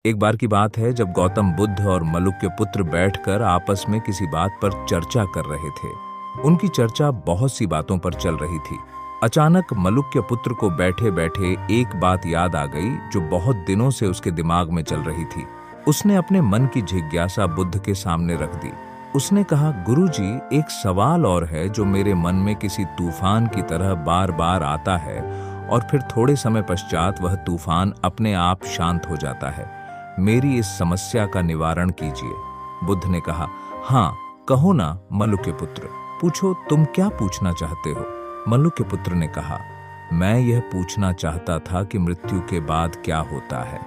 एक बार की बात है जब गौतम बुद्ध और मलुक्य पुत्र बैठकर आपस में किसी बात पर चर्चा कर रहे थे। उनकी चर्चा बहुत सी बातों पर चल रही थी। अचानक मलुक्य पुत्र को बैठे बैठे एक बात याद आ गई जो बहुत दिनों से उसके दिमाग में चल रही थी। उसने अपने मन की जिज्ञासा बुद्ध के सामने रख दी। उसने कहा, गुरुजी, एक सवाल और है जो मेरे मन में किसी तूफान की तरह बार बार आता है और फिर थोड़े समय पश्चात वह तूफान अपने आप शांत हो जाता है। मेरी इस समस्या का निवारण कीजिए। बुद्ध ने कहा, हाँ कहो ना मलुक्य पुत्र, पूछो, तुम क्या पूछना चाहते हो? मलुक्य पुत्र ने कहा, मैं यह पूछना चाहता था कि मृत्यु के बाद क्या होता है।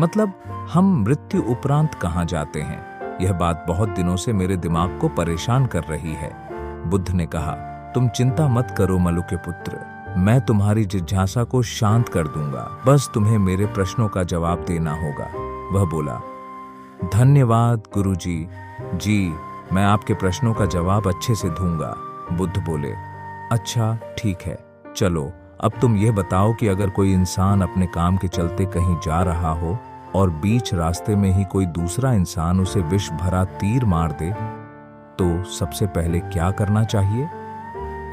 मतलब हम मृत्यु उपरांत कहाँ जाते हैं? यह बात बहुत दिनों से मेरे दिमाग को परेशान कर रही है। बुद्ध ने कहा, तुम चिंता मत करो मलुक्य पुत्र, मैं तुम्हारी जिज्ञासा को शांत कर दूंगा, बस तुम्हें मेरे प्रश्नों का जवाब देना होगा। वह बोला, धन्यवाद गुरुजी। जी, मैं आपके प्रश्नों का जवाब अच्छे से दूंगा। बुद्ध बोले, अच्छा ठीक है, चलो अब तुम यह बताओ कि अगर कोई इंसान अपने काम के चलते कहीं जा रहा हो और बीच रास्ते में ही कोई दूसरा इंसान उसे विष भरा तीर मार दे, तो सबसे पहले क्या करना चाहिए?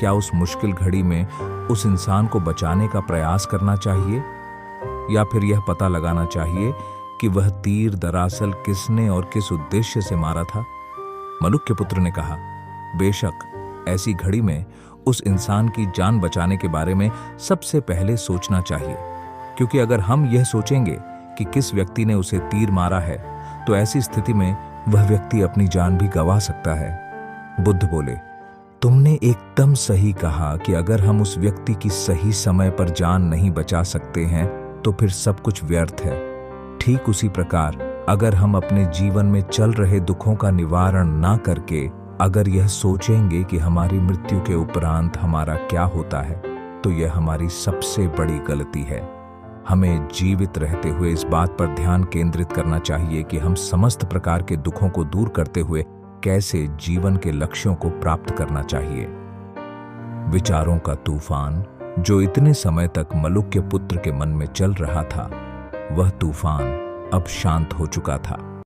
क्या उस मुश्किल घड़ी में उस इंसान को बचाने का प्रयास करना चाहिए, या फिर यह पता लगाना चाहिए कि वह तीर दरअसल किसने और किस उद्देश्य से मारा था? मलुक्य पुत्र ने कहा, बेशक ऐसी घड़ी में उस इंसान की जान बचाने के बारे में सबसे पहले सोचना चाहिए, क्योंकि अगर हम यह सोचेंगे कि किस व्यक्ति ने उसे तीर मारा है तो ऐसी स्थिति में वह व्यक्ति अपनी जान भी गंवा सकता है। बुद्ध बोले, तुमने एकदम सही कहा कि अगर हम उस व्यक्ति की सही समय पर जान नहीं बचा सकते हैं तो फिर सब कुछ व्यर्थ है। ठीक उसी प्रकार अगर हम अपने जीवन में चल रहे दुखों का निवारण ना करके अगर यह सोचेंगे कि हमारी मृत्यु के उपरांत हमारा क्या होता है, तो यह हमारी सबसे बड़ी गलती है। हमें जीवित रहते हुए इस बात पर ध्यान केंद्रित करना चाहिए कि हम समस्त प्रकार के दुखों को दूर करते हुए कैसे जीवन के लक्ष्यों को प्राप्त करना चाहिए। विचारों का तूफान जो इतने समय तक मलुक्य पुत्र के मन में चल रहा था, वह तूफान अब शांत हो चुका था।